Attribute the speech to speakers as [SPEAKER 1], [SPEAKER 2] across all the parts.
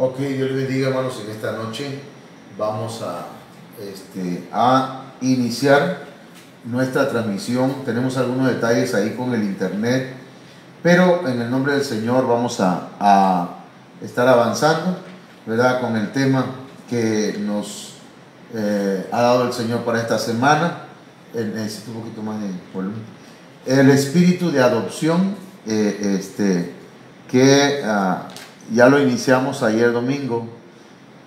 [SPEAKER 1] Ok, Dios les bendiga, hermanos. En esta noche vamos a iniciar nuestra transmisión. Tenemos algunos detalles ahí con el internet, pero en el nombre del Señor vamos a estar avanzando, ¿verdad? Con el tema que nos ha dado el Señor para esta semana. Necesito un poquito más de volumen. El espíritu de adopción, que ya lo iniciamos ayer domingo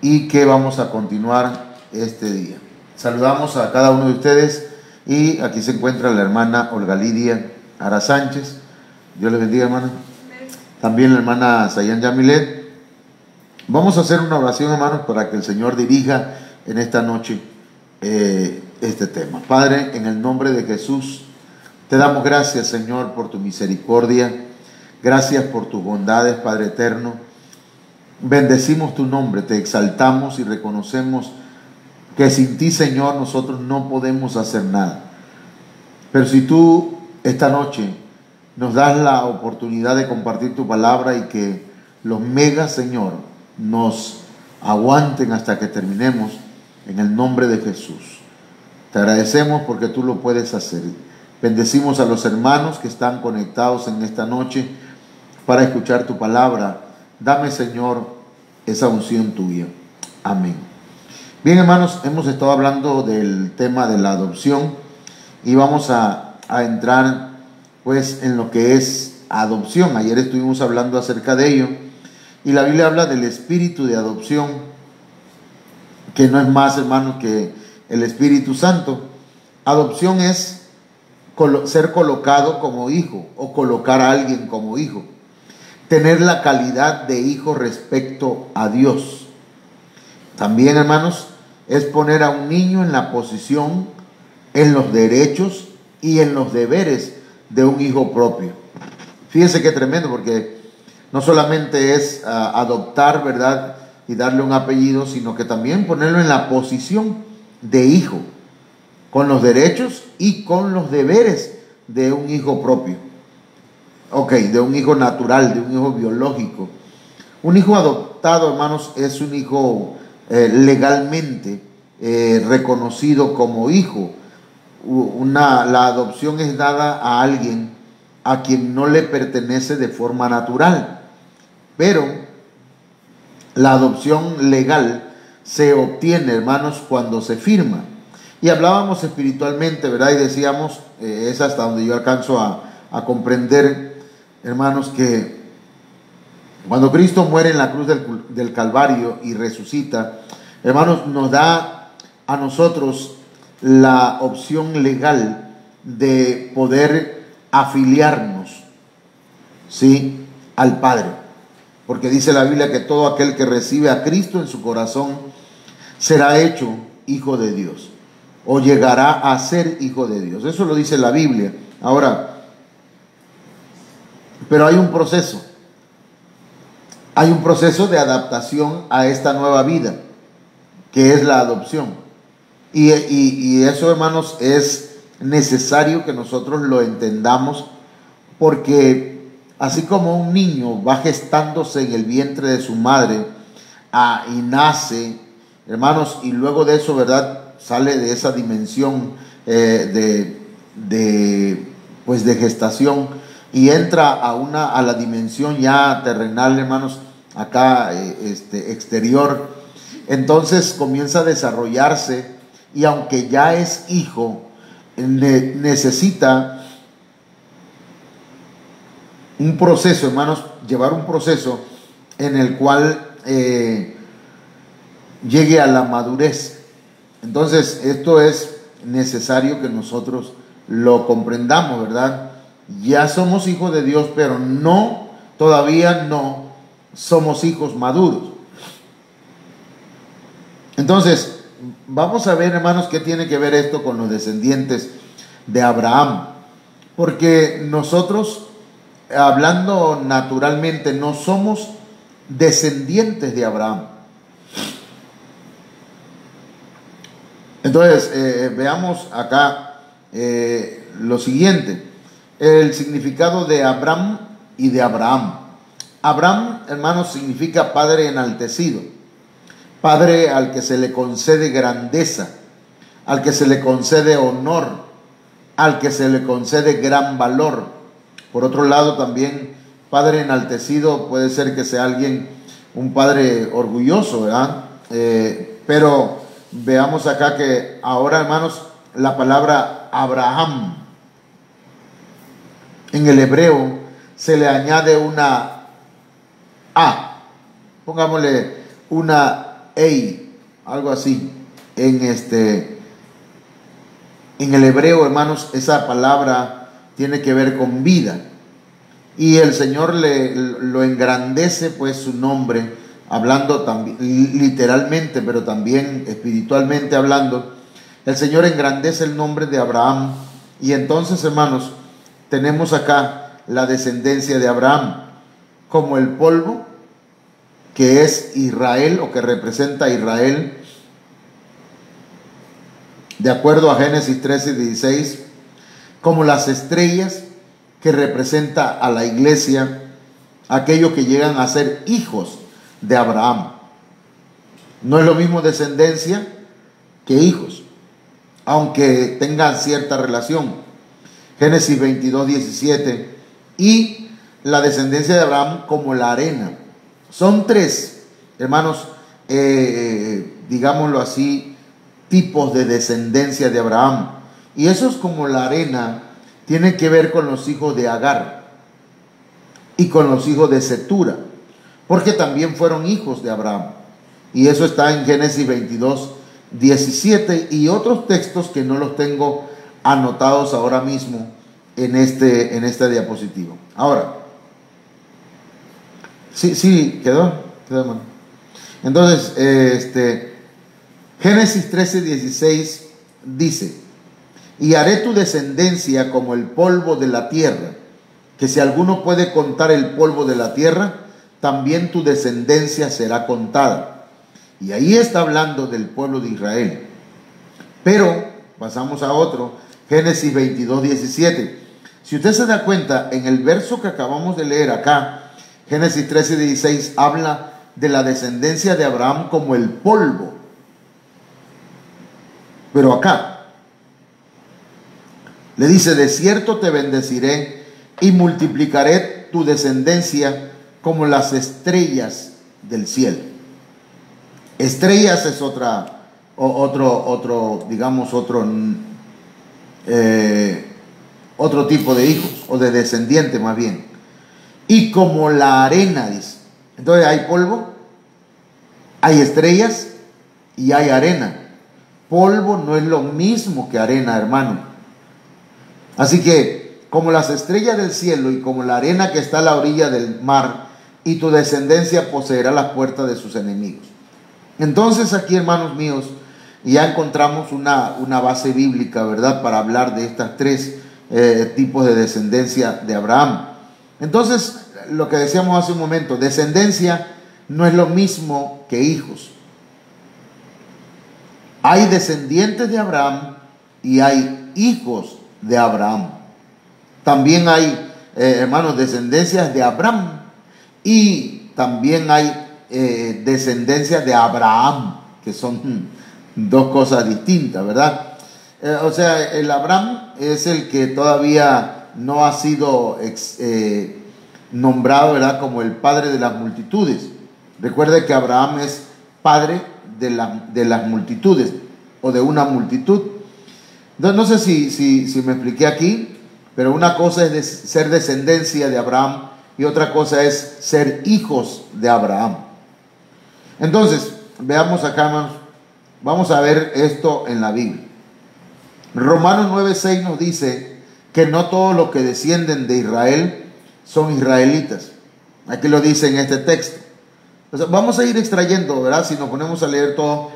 [SPEAKER 1] y que vamos a continuar este día. Saludamos a cada uno de ustedes y aquí se encuentra la hermana Olga Lidia Ara Sánchez. Dios les bendiga, hermana. También la hermana Sayan Yamilet. Vamos a hacer una oración, hermanos, para que el Señor dirija en esta noche este tema. Padre, en el nombre de Jesús, te damos gracias, Señor, por tu misericordia. Gracias por tus bondades, Padre eterno. Bendecimos tu nombre, te exaltamos y reconocemos que sin ti, Señor, nosotros no podemos hacer nada. Pero si tú esta noche nos das la oportunidad de compartir tu palabra y que los megas, Señor, nos aguanten hasta que terminemos, en el nombre de Jesús. Te agradecemos porque tú lo puedes hacer. Bendecimos a los hermanos que están conectados en esta noche para escuchar tu palabra. Dame, Señor, esa unción tuya. Amén. Bien, hermanos, hemos estado hablando del tema de la adopción y vamos a entrar pues en lo que es adopción. Ayer estuvimos hablando acerca de ello y la Biblia habla del espíritu de adopción, que no es más, hermanos, que el Espíritu Santo. Adopción es ser colocado como hijo o colocar a alguien como hijo. Tener la calidad de hijo respecto a Dios. También, hermanos, es poner a un niño en la posición, en los derechos y en los deberes de un hijo propio. Fíjense qué tremendo, porque no solamente es adoptar, ¿verdad?, y darle un apellido, sino que también ponerlo en la posición de hijo, con los derechos y con los deberes de un hijo propio. Ok, de un hijo natural, de un hijo biológico. Un hijo adoptado, hermanos, es un hijo legalmente reconocido como hijo. La adopción es dada a alguien a quien no le pertenece de forma natural, pero la adopción legal se obtiene, hermanos, cuando se firma. Y hablábamos espiritualmente, ¿verdad? Y decíamos, es hasta donde yo alcanzo a comprender, hermanos, que cuando Cristo muere en la cruz del Calvario y resucita, hermanos, nos da a nosotros la opción legal de poder afiliarnos, ¿sí?, al Padre. Porque dice la Biblia que todo aquel que recibe a Cristo en su corazón será hecho hijo de Dios, o llegará a ser hijo de Dios. Eso lo dice la Biblia. Ahora, pero hay un proceso. Hay un proceso de adaptación a esta nueva vida, que es la adopción. Y eso, hermanos, es necesario que nosotros lo entendamos, porque así como un niño va gestándose en el vientre de su madre y nace, hermanos, y luego de eso, ¿verdad?, sale de esa dimensión de gestación y entra a la dimensión ya terrenal, hermanos, acá exterior. Entonces comienza a desarrollarse y aunque ya es hijo, necesita un proceso, hermanos, llevar un proceso en el cual llegue a la madurez. Entonces esto es necesario que nosotros lo comprendamos, ¿verdad? Ya somos hijos de Dios, pero todavía no somos hijos maduros. Entonces, vamos a ver, hermanos, qué tiene que ver esto con los descendientes de Abraham. Porque nosotros, hablando naturalmente, no somos descendientes de Abraham. Entonces, veamos acá lo siguiente. El significado de Abraham y de Abraham. Abraham, hermanos, significa padre enaltecido, padre al que se le concede grandeza, al que se le concede honor, al que se le concede gran valor. Por otro lado, también padre enaltecido puede ser que sea alguien, un padre orgulloso, ¿verdad? Pero veamos acá que ahora, hermanos, la palabra Abraham en el hebreo se le añade una A, pongámosle una Ei, algo así. En el hebreo, hermanos, esa palabra tiene que ver con vida. Y el Señor lo engrandece, pues, su nombre, hablando también literalmente, pero también espiritualmente hablando. El Señor engrandece el nombre de Abraham. Y entonces, hermanos, tenemos acá la descendencia de Abraham como el polvo, que es Israel o que representa a Israel, de acuerdo a Génesis 13:16, como las estrellas, que representa a la iglesia, aquellos que llegan a ser hijos de Abraham. No es lo mismo descendencia que hijos, aunque tengan cierta relación. Génesis 22:17, y la descendencia de Abraham como la arena. Son tres, hermanos, digámoslo así, tipos de descendencia de Abraham. Y esos como la arena tienen que ver con los hijos de Agar y con los hijos de Cetura, porque también fueron hijos de Abraham. Y eso está en Génesis 22:17 y otros textos que no los tengo anotados ahora mismo en esta diapositiva. Ahora, sí, quedó, hermano. Entonces, Génesis 13:16 dice: y haré tu descendencia como el polvo de la tierra, que si alguno puede contar el polvo de la tierra, también tu descendencia será contada. Y ahí está hablando del pueblo de Israel. Pero pasamos a otro, Génesis 22:17. Si usted se da cuenta, en el verso que acabamos de leer acá, Génesis 13:16, habla de la descendencia de Abraham como el polvo. Pero acá le dice: de cierto te bendeciré y multiplicaré tu descendencia como las estrellas del cielo. Estrellas es otro tipo de hijos, o de descendiente más bien. Y como la arena, dice. Entonces hay polvo, hay estrellas y hay arena. Polvo no es lo mismo que arena, hermano. Así que, como las estrellas del cielo y como la arena que está a la orilla del mar, y tu descendencia poseerá las puertas de sus enemigos. Entonces aquí, hermanos míos, ya encontramos una base bíblica, ¿verdad?, para hablar de estas tres tipos de descendencia de Abraham. Entonces, lo que decíamos hace un momento, descendencia no es lo mismo que hijos. Hay descendientes de Abraham y hay hijos de Abraham. También hay, hermanos, descendencias de Abraham y también hay descendencias de Abraham, que son dos cosas distintas, ¿verdad? O sea, el Abraham es el que todavía no ha sido nombrado, ¿verdad?, como el padre de las multitudes. Recuerde que Abraham es padre de las multitudes, o de una multitud. Entonces, no sé si me expliqué aquí, pero una cosa es ser descendencia de Abraham y otra cosa es ser hijos de Abraham. Entonces, veamos acá, hermanos, vamos a ver esto en la Biblia. Romanos 9:6 nos dice que no todos los que descienden de Israel son israelitas. Aquí lo dice en este texto. O sea, vamos a ir extrayendo, ¿verdad? Si nos ponemos a leer todo,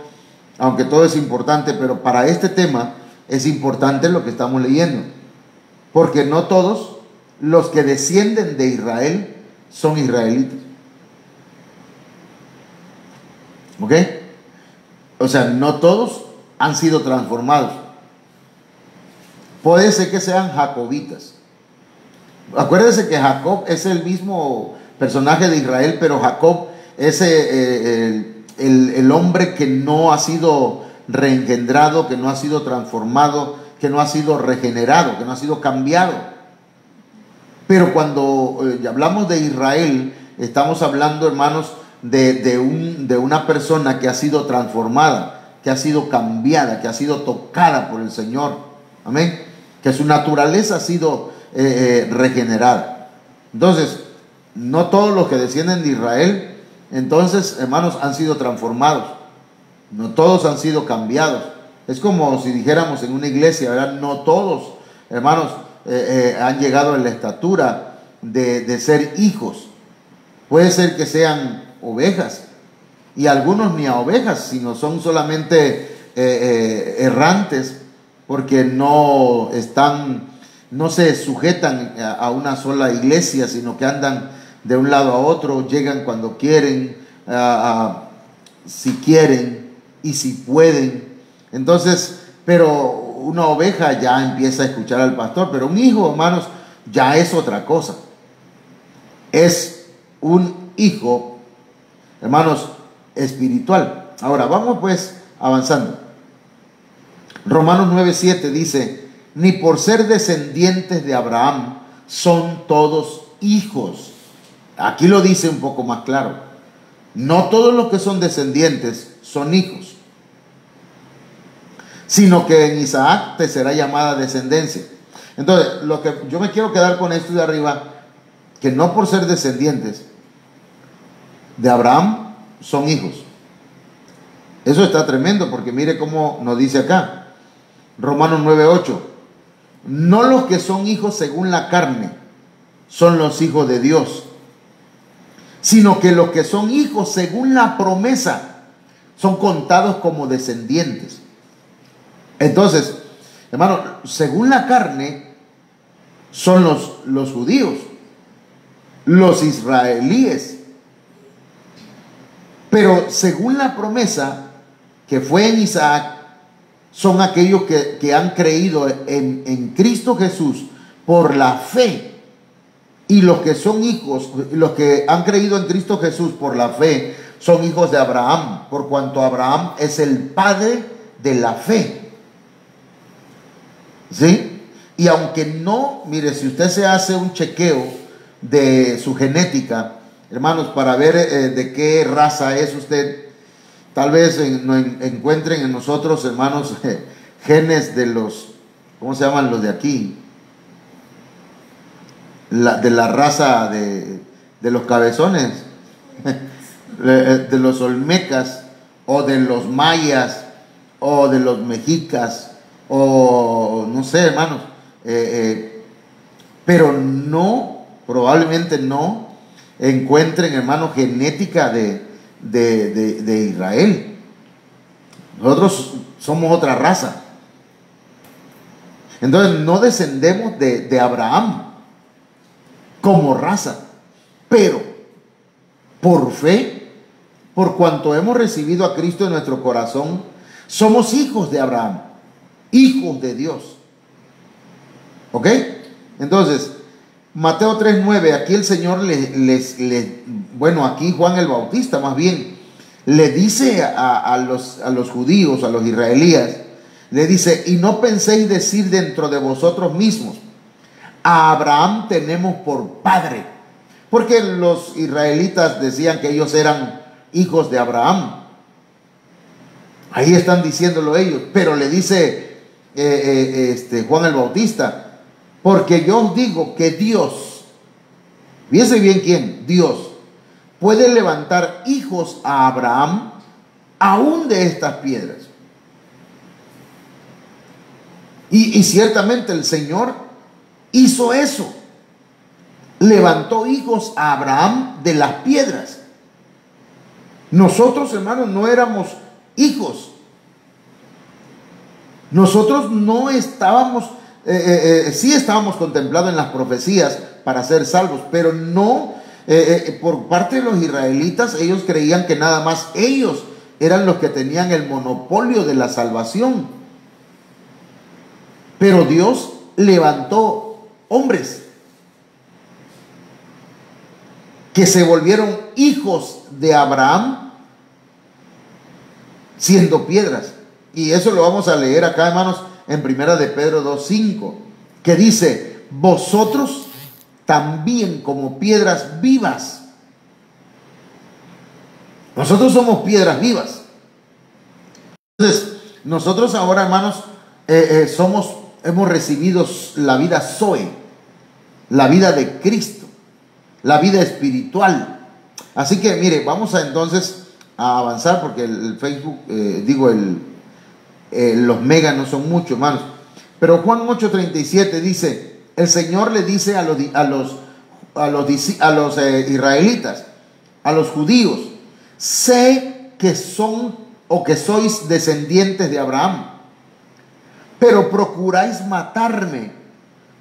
[SPEAKER 1] aunque todo es importante, pero para este tema es importante lo que estamos leyendo, porque no todos los que descienden de Israel son israelitas. ¿Ok? O sea, no todos han sido transformados. Puede ser que sean jacobitas. Acuérdense que Jacob es el mismo personaje de Israel, pero Jacob es el hombre que no ha sido reengendrado, que no ha sido transformado, que no ha sido regenerado, que no ha sido cambiado. Pero cuando hablamos de Israel, estamos hablando, hermanos, de una persona que ha sido transformada, que ha sido cambiada, que ha sido tocada por el Señor. Amén. Que su naturaleza ha sido regenerada. Entonces, no todos los que descienden de Israel, entonces, hermanos, han sido transformados. No todos han sido cambiados. Es como si dijéramos en una iglesia, ¿verdad? No todos, hermanos, han llegado a la estatura de ser hijos. Puede ser que sean ovejas, y algunos ni a ovejas, sino son solamente errantes, porque no se sujetan a una sola iglesia, sino que andan de un lado a otro, llegan cuando quieren, si quieren y si pueden. Entonces, pero una oveja ya empieza a escuchar al pastor, pero un hijo, hermanos, ya es otra cosa. Es un hijo, hermanos, espiritual. Ahora, vamos pues avanzando. Romanos 9:7 dice: ni por ser descendientes de Abraham son todos hijos. Aquí lo dice un poco más claro. No todos los que son descendientes son hijos, sino que en Isaac te será llamada descendencia. Entonces, lo que yo me quiero quedar con esto de arriba, que no por ser descendientes de Abraham son hijos. Eso está tremendo, porque mire cómo nos dice acá, Romanos 9:8: no los que son hijos según la carne son los hijos de Dios, sino que los que son hijos según la promesa son contados como descendientes. Entonces, hermano, según la carne son los judíos, los israelíes, pero según la promesa que fue en Isaac, son aquellos que han creído en Cristo Jesús por la fe. Y los que son hijos, los que han creído en Cristo Jesús por la fe, son hijos de Abraham, por cuanto Abraham es el padre de la fe. ¿Sí? Y aunque no, mire, si usted se hace un chequeo de su genética, hermanos, para ver de qué raza es usted, tal vez encuentren en nosotros, hermanos, genes de los, ¿cómo se llaman los de aquí? De la raza de los cabezones, de los olmecas, o de los mayas, o de los mexicas, o no sé, hermanos, pero no, probablemente no encuentren, hermanos, genética de Israel. Nosotros somos otra raza. Entonces no descendemos de Abraham como raza, pero por fe, por cuanto hemos recibido a Cristo en nuestro corazón, somos hijos de Abraham, hijos de Dios. ¿Ok? Entonces, Mateo 3:9, aquí el Señor bueno, aquí Juan el Bautista más bien, le dice a los judíos, a los israelíes, le dice: y no penséis decir dentro de vosotros mismos, a Abraham tenemos por padre. Porque los israelitas decían que ellos eran hijos de Abraham. Ahí están diciéndolo ellos. Pero le dice Juan el Bautista: porque yo os digo que Dios, fíjense bien quién, Dios, puede levantar hijos a Abraham aún de estas piedras. Y ciertamente el Señor hizo eso. Levantó hijos a Abraham de las piedras. Nosotros, hermanos, no éramos hijos. Nosotros no estábamos, sí estábamos contemplados en las profecías para ser salvos, pero no, por parte de los israelitas, ellos creían que nada más ellos eran los que tenían el monopolio de la salvación. Pero Dios levantó hombres que se volvieron hijos de Abraham siendo piedras. Y eso lo vamos a leer acá, hermanos, en Primera de Pedro 2:5, que dice: vosotros también como piedras vivas. Nosotros somos piedras vivas. Entonces, nosotros ahora, hermanos, hemos recibido la vida Zoe, la vida de Cristo, la vida espiritual. Así que, mire, vamos entonces a avanzar, porque el Facebook, los megas no son muchos, hermanos. Pero Juan 8:37 dice: el Señor le dice a los israelitas, a los judíos: sé que son o que sois descendientes de Abraham, pero procuráis matarme,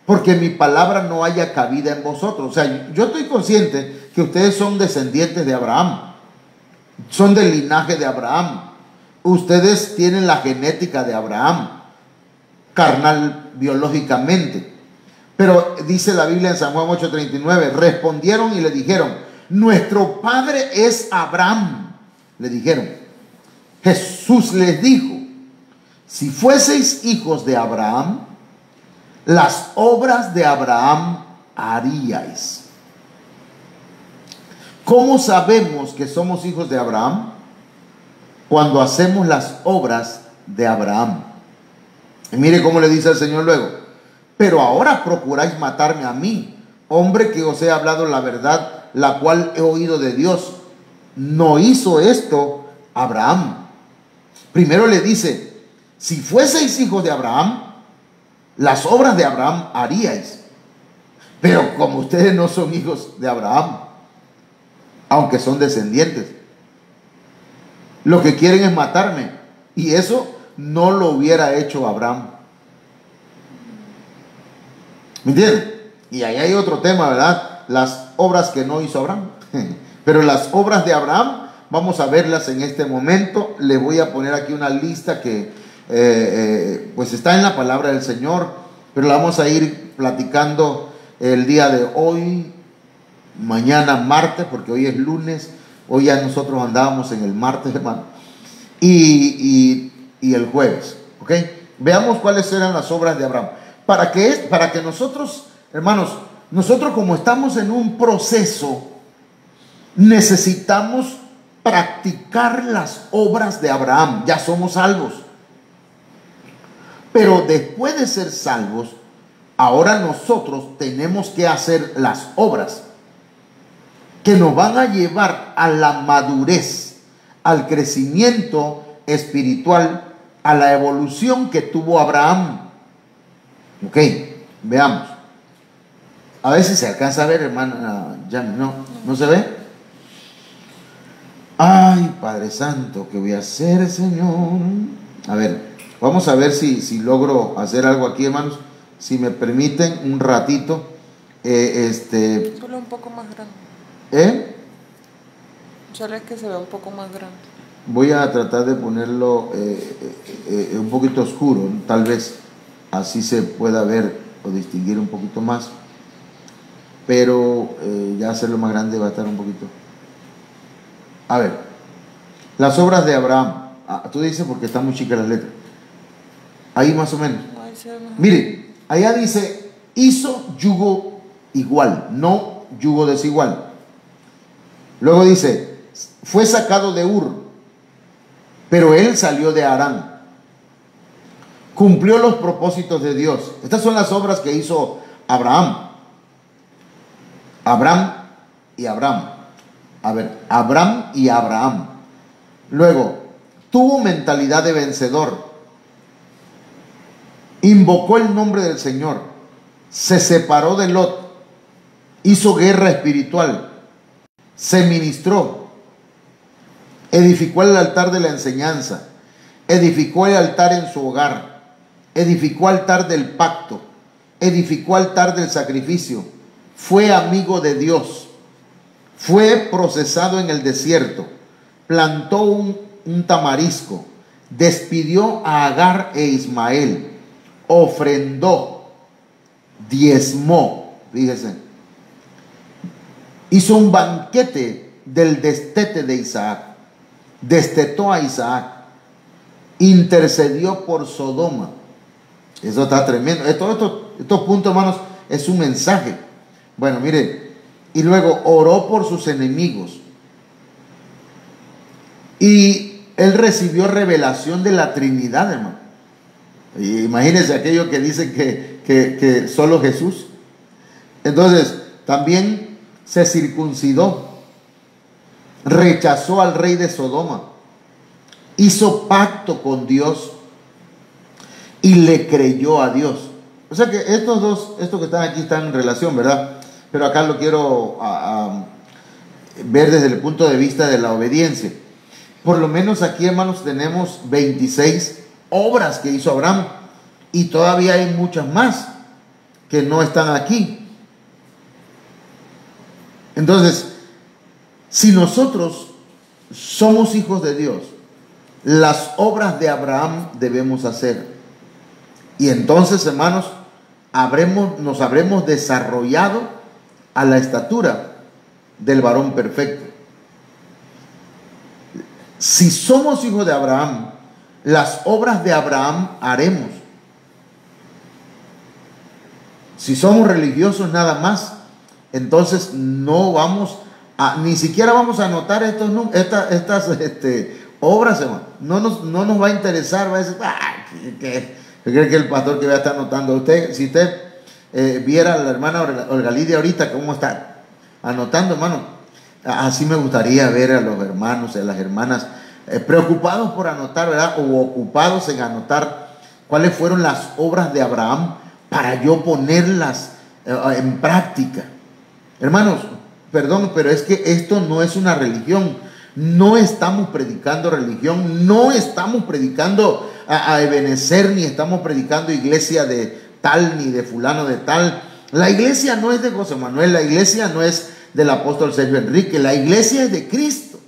[SPEAKER 1] porque mi palabra no haya cabida en vosotros. O sea, yo estoy consciente que ustedes son descendientes de Abraham, son del linaje de Abraham. Ustedes tienen la genética de Abraham, carnal, biológicamente. Pero dice la Biblia en San Juan 8:39, respondieron y le dijeron: nuestro padre es Abraham. Le dijeron. Jesús les dijo: si fueseis hijos de Abraham, las obras de Abraham haríais. ¿Cómo sabemos que somos hijos de Abraham? Cuando hacemos las obras de Abraham. Y mire cómo le dice el Señor luego: pero ahora procuráis matarme a mí, hombre que os he hablado la verdad, la cual he oído de Dios. No hizo esto Abraham. Primero le dice: si fueseis hijos de Abraham, las obras de Abraham haríais. Pero como ustedes no son hijos de Abraham, aunque son descendientes, lo que quieren es matarme. Y eso no lo hubiera hecho Abraham. ¿Me entienden? Y ahí hay otro tema, ¿verdad? Las obras que no hizo Abraham. Pero las obras de Abraham vamos a verlas en este momento. Le voy a poner aquí una lista que pues está en la palabra del Señor, pero la vamos a ir platicando el día de hoy, mañana martes, porque hoy es lunes. Hoy ya nosotros andábamos en el martes, hermano, y el jueves, ¿ok? Veamos cuáles eran las obras de Abraham. Para que nosotros, hermanos, nosotros como estamos en un proceso, necesitamos practicar las obras de Abraham. Ya somos salvos, pero después de ser salvos, ahora nosotros tenemos que hacer las obras que nos van a llevar a la madurez, al crecimiento espiritual, a la evolución que tuvo Abraham. Ok, veamos. A ver si se alcanza a ver, hermana. Ya no se ve. Ay, Padre Santo, ¿qué voy a hacer, Señor? A ver, vamos a ver si logro hacer algo aquí, hermanos. Si me permiten un ratito.
[SPEAKER 2] Solo un poco más grande. Solo es que se vea un poco más grande.
[SPEAKER 1] Voy a tratar de ponerlo un poquito oscuro, tal vez así se pueda ver o distinguir un poquito más. Pero ya hacerlo más grande va a estar un poquito. A ver, las obras de Abraham. Tú dices porque está muy chica la letra. Ahí más o menos. Mire, allá dice: hizo yugo igual, no yugo desigual. Luego dice: fue sacado de Ur, pero él salió de Harán. Cumplió los propósitos de Dios. Estas son las obras que hizo Abraham. Abraham y Abraham. A ver, Abraham y Abraham. Luego, tuvo mentalidad de vencedor. Invocó el nombre del Señor. Se separó de Lot. Hizo guerra espiritual. Se ministró. Edificó el altar de la enseñanza. Edificó el altar en su hogar. Edificó altar del pacto. Edificó altar del sacrificio. Fue amigo de Dios. Fue procesado en el desierto. Plantó un tamarisco. Despidió a Agar e Ismael. Ofrendó. Diezmó. Fíjese. hizo un banquete del destete de Isaac, destetó a Isaac, intercedió por Sodoma. Eso está tremendo. Estos puntos, hermanos, es un mensaje. Bueno, mire, y luego oró por sus enemigos. Y él recibió revelación de la Trinidad, hermano. Imagínense aquello que dicen que solo Jesús. Entonces, también se circuncidó, rechazó al rey de Sodoma, hizo pacto con Dios y le creyó a Dios. O sea que estos que están aquí están en relación, ¿verdad? Pero acá lo quiero ver desde el punto de vista de la obediencia. Por lo menos aquí, hermanos, tenemos 26 obras que hizo Abraham y todavía hay muchas más que no están aquí. Entonces, si nosotros somos hijos de Dios, las obras de Abraham debemos hacer. Y entonces, hermanos, nos habremos desarrollado a la estatura del varón perfecto. Si somos hijos de Abraham, las obras de Abraham haremos. Si somos religiosos nada más, entonces no vamos a, ni siquiera vamos a anotar estas obras, hermano. No nos va a interesar, va a decir, ¿qué cree que el pastor que va a estar anotando? Usted, si usted viera a la hermana Olga Lidia ahorita, cómo está anotando, hermano. Así me gustaría ver a los hermanos y a las hermanas preocupados por anotar, ¿verdad? O ocupados en anotar cuáles fueron las obras de Abraham para yo ponerlas en práctica. Hermanos, perdón, pero es que esto no es una religión. No estamos predicando religión, no estamos predicando a Ebenezer, ni estamos predicando iglesia de tal, ni de fulano de tal. La iglesia no es de José Manuel, la iglesia no es del apóstol Sergio Enrique, la iglesia es de Cristo.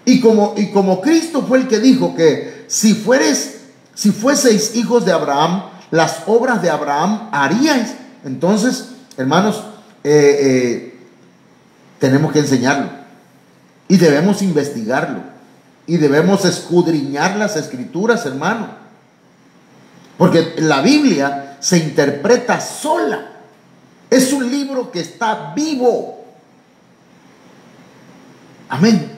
[SPEAKER 1] Y como Cristo fue el que dijo que si fueseis hijos de Abraham, las obras de Abraham haríais. Entonces, hermanos, tenemos que enseñarlo y debemos investigarlo y debemos escudriñar las escrituras, hermano, porque la Biblia se interpreta sola. Es un libro que está vivo. Amén.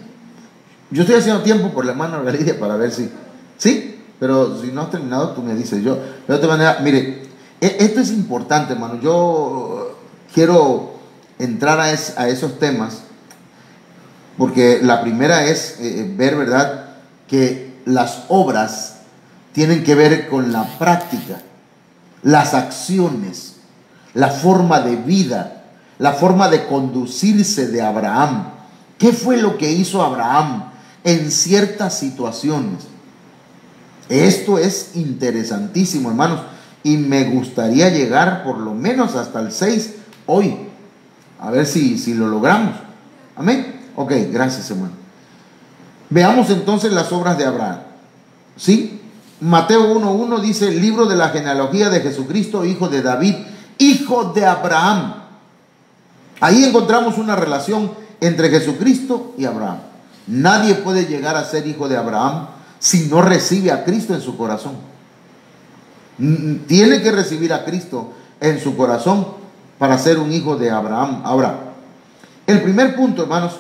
[SPEAKER 1] Yo estoy haciendo tiempo por la hermana Galicia para ver si, ¿sí? Pero si no has terminado, tú me dices. Yo, de otra manera, mire, esto es importante, hermano. Yo quiero entrar a esos temas, porque la primera es ver, ¿verdad?, que las obras tienen que ver con la práctica, las acciones, la forma de vida, la forma de conducirse de Abraham. ¿Qué fue lo que hizo Abraham en ciertas situaciones? Esto es interesantísimo, hermanos, y me gustaría llegar por lo menos hasta el 6 hoy, a ver si lo logramos. Amén. Ok, gracias, hermano. Veamos entonces las obras de Abraham. ¿Sí? Mateo 1:1 dice: libro de la genealogía de Jesucristo, hijo de David, hijo de Abraham. Ahí encontramos una relación entre Jesucristo y Abraham. Nadie puede llegar a ser hijo de Abraham si no recibe a Cristo en su corazón. Tiene que recibir a Cristo en su corazón para ser un hijo de Abraham. Ahora, el primer punto, hermanos,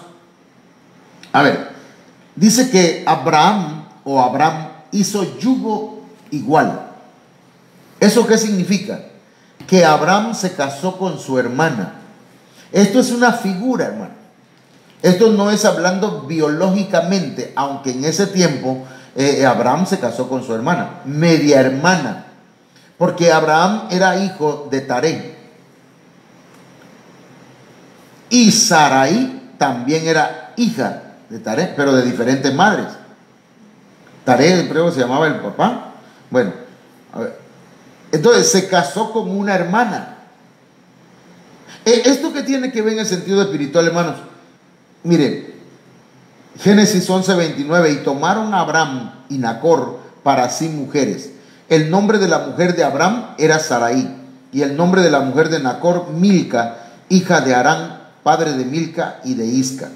[SPEAKER 1] a ver, dice que Abraham hizo yugo igual. ¿Eso qué significa? Que Abraham se casó con su hermana. Esto es una figura, hermano. Esto no es hablando biológicamente, aunque en ese tiempo Abraham se casó con su hermana, media hermana, porque Abraham era hijo de Taré. Y Sarai también era hija de Taré, pero de diferentes madres. Taré, creo que se llamaba el papá. Bueno, a ver. Entonces se casó con una hermana. ¿Esto qué tiene que ver en el sentido espiritual, hermanos? Mire, Génesis 11:29, y tomaron a Abraham y Nacor para sí mujeres. El nombre de la mujer de Abraham era Sarai, y el nombre de la mujer de Nacor, Milca, hija de Harán, padre de Milca y de Isca.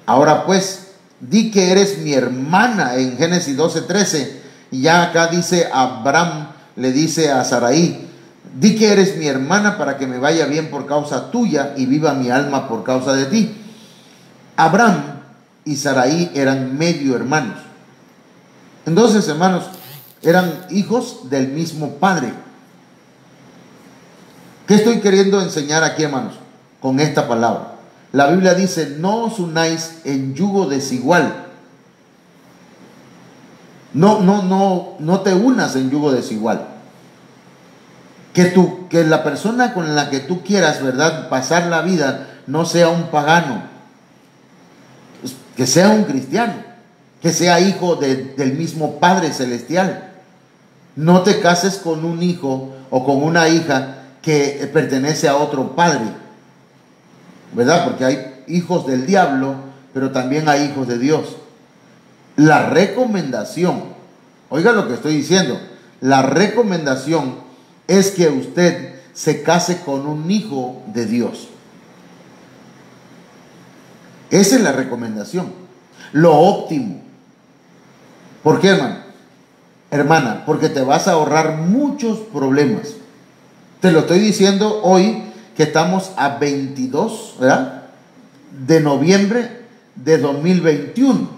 [SPEAKER 1] Ahora pues, di que eres mi hermana, en Génesis 12:13. Y ya acá dice Abraham, le dice a Sarai, di que eres mi hermana para que me vaya bien por causa tuya y viva mi alma por causa de ti. Abraham y Sarai eran medio hermanos. Entonces, hermanos, eran hijos del mismo padre. ¿Qué estoy queriendo enseñar aquí, hermanos? Con esta palabra. La Biblia dice, no os unáis en yugo desigual. No te unas en yugo desigual. Que la persona con la que tú quieras, ¿verdad?, pasar la vida no sea un pagano, que sea un cristiano, que sea hijo del mismo Padre Celestial. No te cases con un hijo o con una hija que pertenece a otro padre, ¿verdad? Porque hay hijos del diablo, pero también hay hijos de Dios. La recomendación, oiga lo que estoy diciendo, la recomendación es que usted se case con un hijo de Dios. Esa es la recomendación, lo óptimo. ¿Por qué, hermano? Hermana, porque te vas a ahorrar muchos problemas. Te lo estoy diciendo hoy que estamos a 22, ¿verdad?, de noviembre de 2021.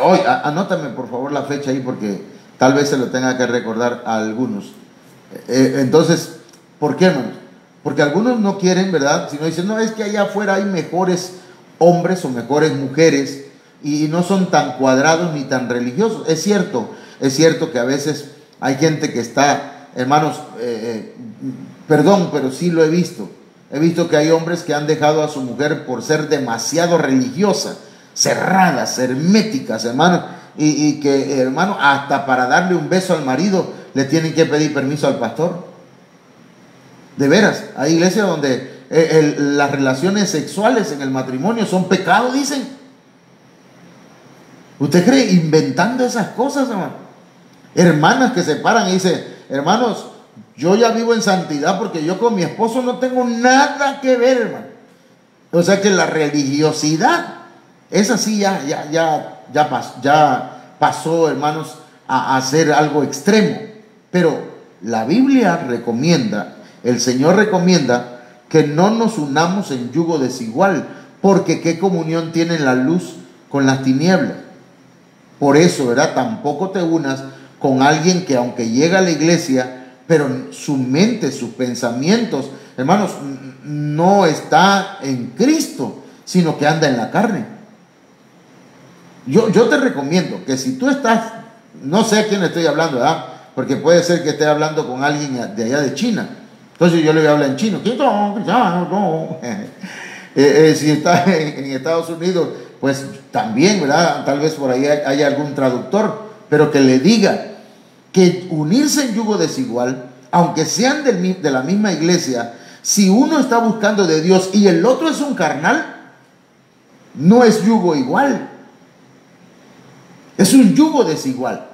[SPEAKER 1] Hoy, anótame por favor la fecha ahí porque tal vez se lo tenga que recordar a algunos. Entonces, ¿por qué, hermanos? Porque algunos no quieren, ¿verdad? Sino dicen, no, es que allá afuera hay mejores hombres o mejores mujeres y no son tan cuadrados ni tan religiosos. Es cierto que a veces hay gente que está, hermanos, perdón, pero sí lo he visto. He visto que hay hombres que han dejado a su mujer por ser demasiado religiosa, cerradas, herméticas, hermanos, y que, hermano, hasta para darle un beso al marido le tienen que pedir permiso al pastor. De veras, hay iglesias donde las relaciones sexuales en el matrimonio son pecado, dicen. ¿Usted cree? Inventando esas cosas, hermano. Hermanas que se paran y dicen, hermanos, yo ya vivo en santidad porque yo con mi esposo no tengo nada que ver, hermano. O sea que la religiosidad, esa sí ya pasó, hermanos, a ser algo extremo. Pero la Biblia recomienda, el Señor recomienda que no nos unamos en yugo desigual, porque ¿qué comunión tiene la luz con las tinieblas? Por eso, ¿verdad? Tampoco te unas con alguien que aunque llega a la iglesia, pero su mente, sus pensamientos, hermanos, no está en Cristo, sino que anda en la carne. Yo te recomiendo que si tú estás, no sé a quién le estoy hablando, ¿verdad? Porque puede ser que esté hablando con alguien de allá de China. Entonces yo le voy a hablar en chino. Si está en Estados Unidos, pues también, ¿verdad? Tal vez por ahí haya algún traductor, pero que le diga que unirse en yugo desigual, aunque sean de la misma iglesia, si uno está buscando de Dios y el otro es un carnal, no es yugo igual. Es un yugo desigual.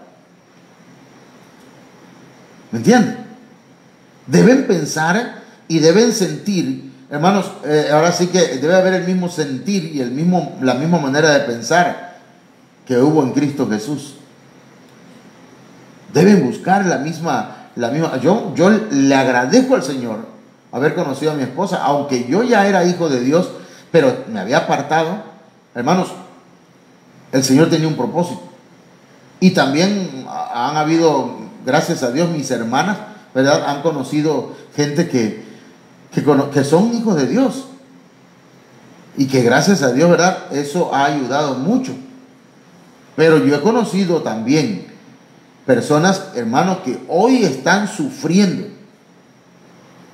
[SPEAKER 1] ¿Me entienden? Deben pensar y deben sentir, hermanos, ahora sí que debe haber el mismo sentir y la misma manera de pensar que hubo en Cristo Jesús. Deben buscar la misma. Yo le agradezco al Señor haber conocido a mi esposa, aunque yo ya era hijo de Dios, pero me había apartado. Hermanos, el Señor tenía un propósito. Y también han habido, gracias a Dios, mis hermanas, ¿verdad?, han conocido gente que son hijos de Dios. Y que gracias a Dios, ¿verdad?, eso ha ayudado mucho. Pero yo he conocido también personas, hermanos, que hoy están sufriendo.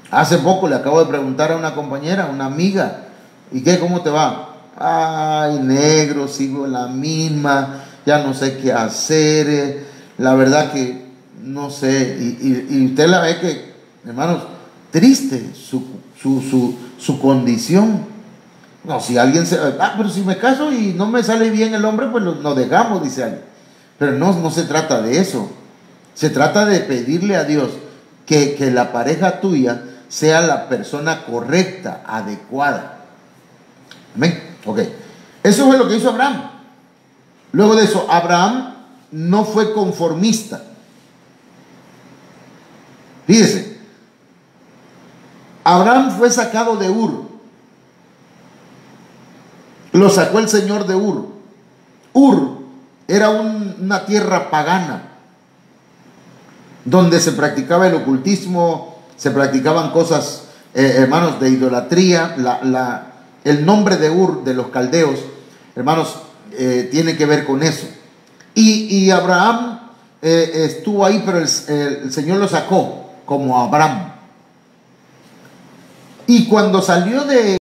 [SPEAKER 1] Hace poco le acabo de preguntar a una compañera, una amiga, ¿y qué? ¿Cómo te va? Ay, negro, sigo en la misma, ya no sé qué hacer, la verdad que no sé, y usted la ve que, hermanos, triste su condición. No, si alguien pero si me caso y no me sale bien el hombre, pues nos dejamos, dice alguien. Pero no se trata de eso. Se trata de pedirle a Dios que la pareja tuya sea la persona correcta, adecuada. Amén. Ok. Eso fue lo que hizo Abraham. Luego de eso, Abraham no fue conformista. Fíjese, Abraham fue sacado de Ur. Lo sacó el Señor de Ur. Ur era una tierra pagana donde se practicaba el ocultismo, se practicaban cosas, hermanos, de idolatría. El nombre de Ur, de los caldeos, hermanos, tiene que ver con eso. Y Abraham estuvo ahí, pero el Señor lo sacó como Abraham. Y cuando salió de